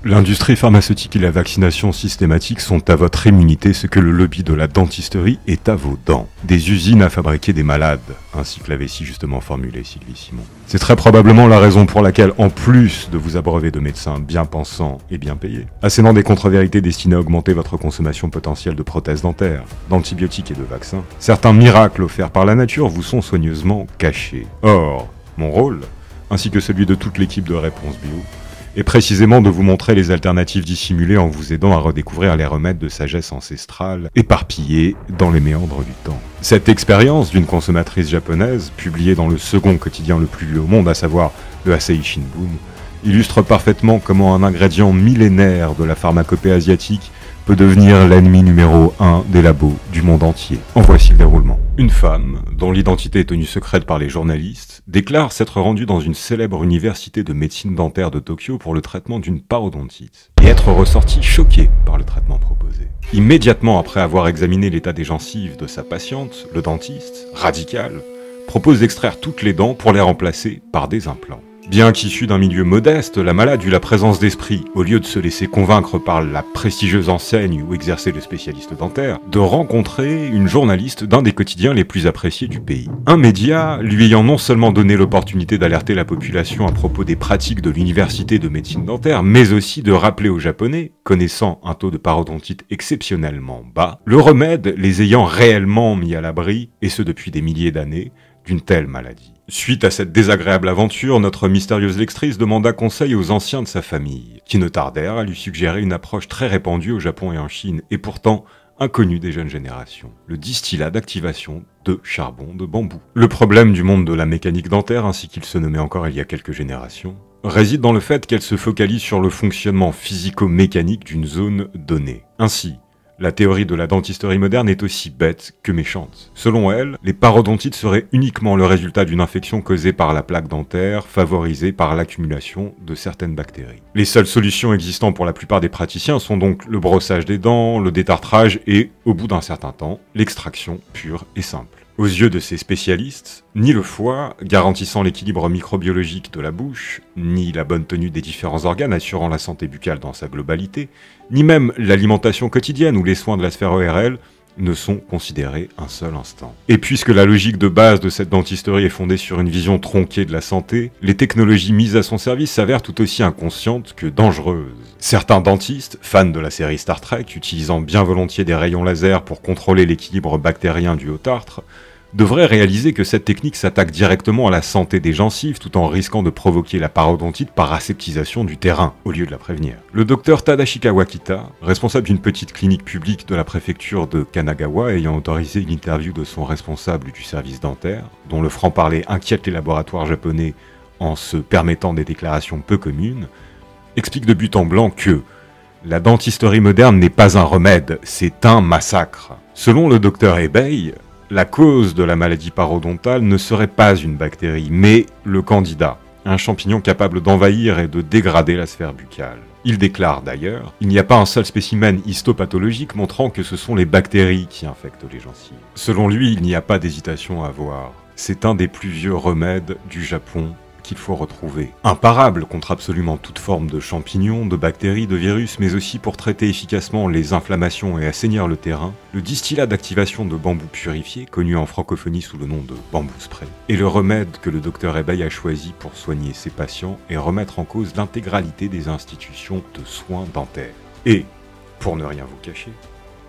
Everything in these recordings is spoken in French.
L'industrie pharmaceutique et la vaccination systématique sont à votre immunité ce que le lobby de la dentisterie est à vos dents. Des usines à fabriquer des malades, ainsi que l'avait si justement formulé Sylvie Simon. C'est très probablement la raison pour laquelle, en plus de vous abreuver de médecins bien pensants et bien payés, assénant des contre-vérités destinées à augmenter votre consommation potentielle de prothèses dentaires, d'antibiotiques et de vaccins, certains miracles offerts par la nature vous sont soigneusement cachés. Or, mon rôle, ainsi que celui de toute l'équipe de Réponse Bio, et précisément de vous montrer les alternatives dissimulées en vous aidant à redécouvrir les remèdes de sagesse ancestrale éparpillés dans les méandres du temps. Cette expérience d'une consommatrice japonaise, publiée dans le second quotidien le plus lu au monde, à savoir le Asahi Shimbun, illustre parfaitement comment un ingrédient millénaire de la pharmacopée asiatique peut devenir l'ennemi numéro 1 des labos du monde entier. En voici le déroulement. Une femme, dont l'identité est tenue secrète par les journalistes, déclare s'être rendue dans une célèbre université de médecine dentaire de Tokyo pour le traitement d'une parodontite, et être ressortie choquée par le traitement proposé. Immédiatement après avoir examiné l'état des gencives de sa patiente, le dentiste, radical, propose d'extraire toutes les dents pour les remplacer par des implants. Bien qu'issue d'un milieu modeste, la malade eut la présence d'esprit, au lieu de se laisser convaincre par la prestigieuse enseigne où exerçait le spécialiste dentaire, de rencontrer une journaliste d'un des quotidiens les plus appréciés du pays. Un média lui ayant non seulement donné l'opportunité d'alerter la population à propos des pratiques de l'université de médecine dentaire, mais aussi de rappeler aux Japonais, connaissant un taux de parodontite exceptionnellement bas, le remède les ayant réellement mis à l'abri, et ce depuis des milliers d'années, d'une telle maladie. Suite à cette désagréable aventure, notre mystérieuse lectrice demanda conseil aux anciens de sa famille, qui ne tardèrent à lui suggérer une approche très répandue au Japon et en Chine, et pourtant inconnue des jeunes générations, le distillat d'activation de charbon de bambou. Le problème du monde de la mécanique dentaire, ainsi qu'il se nommait encore il y a quelques générations, réside dans le fait qu'elle se focalise sur le fonctionnement physico-mécanique d'une zone donnée. Ainsi, la théorie de la dentisterie moderne est aussi bête que méchante. Selon elle, les parodontites seraient uniquement le résultat d'une infection causée par la plaque dentaire, favorisée par l'accumulation de certaines bactéries. Les seules solutions existant pour la plupart des praticiens sont donc le brossage des dents, le détartrage et, au bout d'un certain temps, l'extraction pure et simple. Aux yeux de ces spécialistes, ni le foie, garantissant l'équilibre microbiologique de la bouche, ni la bonne tenue des différents organes assurant la santé buccale dans sa globalité, ni même l'alimentation quotidienne ou les soins de la sphère ORL ne sont considérés un seul instant. Et puisque la logique de base de cette dentisterie est fondée sur une vision tronquée de la santé, les technologies mises à son service s'avèrent tout aussi inconscientes que dangereuses. Certains dentistes, fans de la série Star Trek, utilisant bien volontiers des rayons laser pour contrôler l'équilibre bactérien du haut tartre, devrait réaliser que cette technique s'attaque directement à la santé des gencives tout en risquant de provoquer la parodontite par aseptisation du terrain, au lieu de la prévenir. Le docteur Tadashi Kawakita, responsable d'une petite clinique publique de la préfecture de Kanagawa ayant autorisé une interview de son responsable du service dentaire, dont le franc-parler inquiète les laboratoires japonais en se permettant des déclarations peu communes, explique de but en blanc que la dentisterie moderne n'est pas un remède, c'est un massacre. Selon le docteur Ebay, la cause de la maladie parodontale ne serait pas une bactérie, mais le candida, un champignon capable d'envahir et de dégrader la sphère buccale. Il déclare d'ailleurs, il n'y a pas un seul spécimen histopathologique montrant que ce sont les bactéries qui infectent les gencives. Selon lui, il n'y a pas d'hésitation à avoir. C'est un des plus vieux remèdes du Japon qu'il faut retrouver. Imparable contre absolument toute forme de champignons, de bactéries, de virus, mais aussi pour traiter efficacement les inflammations et assainir le terrain, le distillat d'activation de bambou purifié, connu en francophonie sous le nom de bambou spray, est le remède que le docteur Ebay a choisi pour soigner ses patients et remettre en cause l'intégralité des institutions de soins dentaires. Et, pour ne rien vous cacher,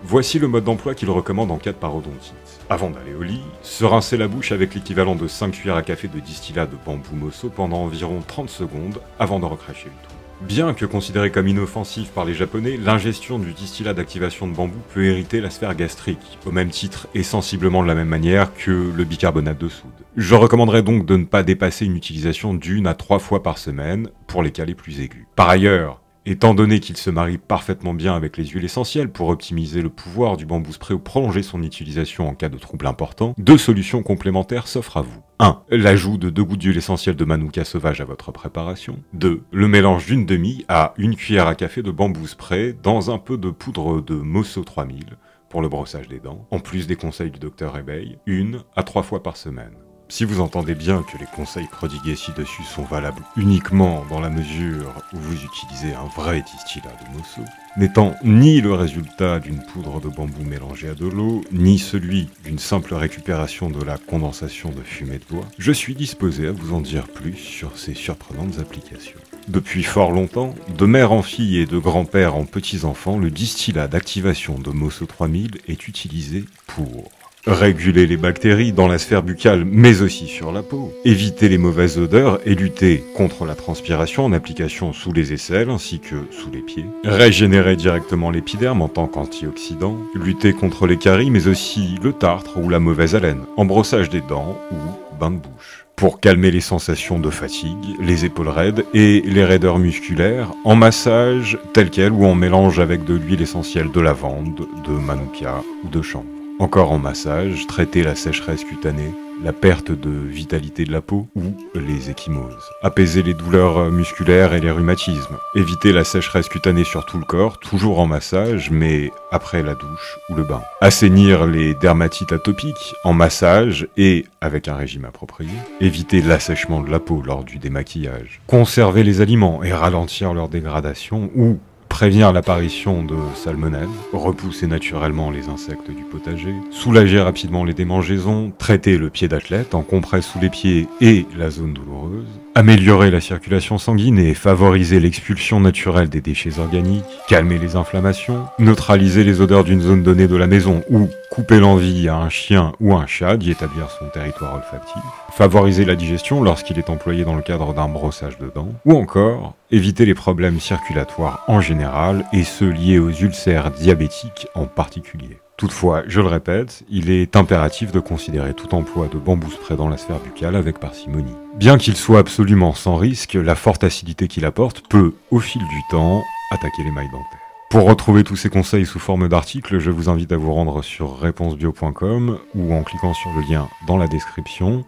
voici le mode d'emploi qu'il recommande en cas de parodontite. Avant d'aller au lit, se rincer la bouche avec l'équivalent de 5 cuillères à café de distillat de bambou mosso pendant environ 30 secondes avant de recracher le tout. Bien que considéré comme inoffensif par les Japonais, l'ingestion du distillat d'activation de bambou peut irriter la sphère gastrique, au même titre et sensiblement de la même manière que le bicarbonate de soude. Je recommanderais donc de ne pas dépasser une utilisation d'1 à 3 fois par semaine pour les cas les plus aigus. Par ailleurs, étant donné qu'il se marie parfaitement bien avec les huiles essentielles pour optimiser le pouvoir du bambou spray ou prolonger son utilisation en cas de trouble important, 2 solutions complémentaires s'offrent à vous. 1. L'ajout de 2 gouttes d'huile essentielle de manuka sauvage à votre préparation. 2. Le mélange d'une demi à 1 cuillère à café de bambou spray dans un peu de poudre de Mosso 3000 pour le brossage des dents, en plus des conseils du docteur Ebay, 1 à 3 fois par semaine. Si vous entendez bien que les conseils prodigués ci-dessus sont valables uniquement dans la mesure où vous utilisez un vrai distillat de Mosso, n'étant ni le résultat d'une poudre de bambou mélangée à de l'eau, ni celui d'une simple récupération de la condensation de fumée de bois, je suis disposé à vous en dire plus sur ces surprenantes applications. Depuis fort longtemps, de mère en fille et de grand-père en petits-enfants, le distillat d'activation de Mosso 3000 est utilisé pour réguler les bactéries dans la sphère buccale, mais aussi sur la peau, éviter les mauvaises odeurs et lutter contre la transpiration en application sous les aisselles ainsi que sous les pieds, régénérer directement l'épiderme en tant qu'antioxydant, lutter contre les caries mais aussi le tartre ou la mauvaise haleine, en brossage des dents ou bain de bouche. Pour calmer les sensations de fatigue, les épaules raides et les raideurs musculaires, en massage tel quel ou en mélange avec de l'huile essentielle de lavande, de manuka ou de chanvre. Encore en massage, traiter la sécheresse cutanée, la perte de vitalité de la peau ou les ecchymoses. Apaiser les douleurs musculaires et les rhumatismes. Éviter la sécheresse cutanée sur tout le corps, toujours en massage, mais après la douche ou le bain. Assainir les dermatites atopiques en massage et avec un régime approprié. Éviter l'assèchement de la peau lors du démaquillage. Conserver les aliments et ralentir leur dégradation ou prévenir l'apparition de salmonelle, repousser naturellement les insectes du potager, soulager rapidement les démangeaisons, traiter le pied d'athlète en compresse sous les pieds et la zone douloureuse, améliorer la circulation sanguine et favoriser l'expulsion naturelle des déchets organiques, calmer les inflammations, neutraliser les odeurs d'une zone donnée de la maison ou couper l'envie à un chien ou un chat d'y établir son territoire olfactif, favoriser la digestion lorsqu'il est employé dans le cadre d'un brossage de dents, ou encore éviter les problèmes circulatoires en général et ceux liés aux ulcères diabétiques en particulier. Toutefois, je le répète, il est impératif de considérer tout emploi de bambou spray dans la sphère buccale avec parcimonie. Bien qu'il soit absolument sans risque, la forte acidité qu'il apporte peut, au fil du temps, attaquer les mailles dentaires. Pour retrouver tous ces conseils sous forme d'articles, je vous invite à vous rendre sur réponsebio.com ou en cliquant sur le lien dans la description.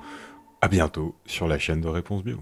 À bientôt sur la chaîne de Réponse Bio.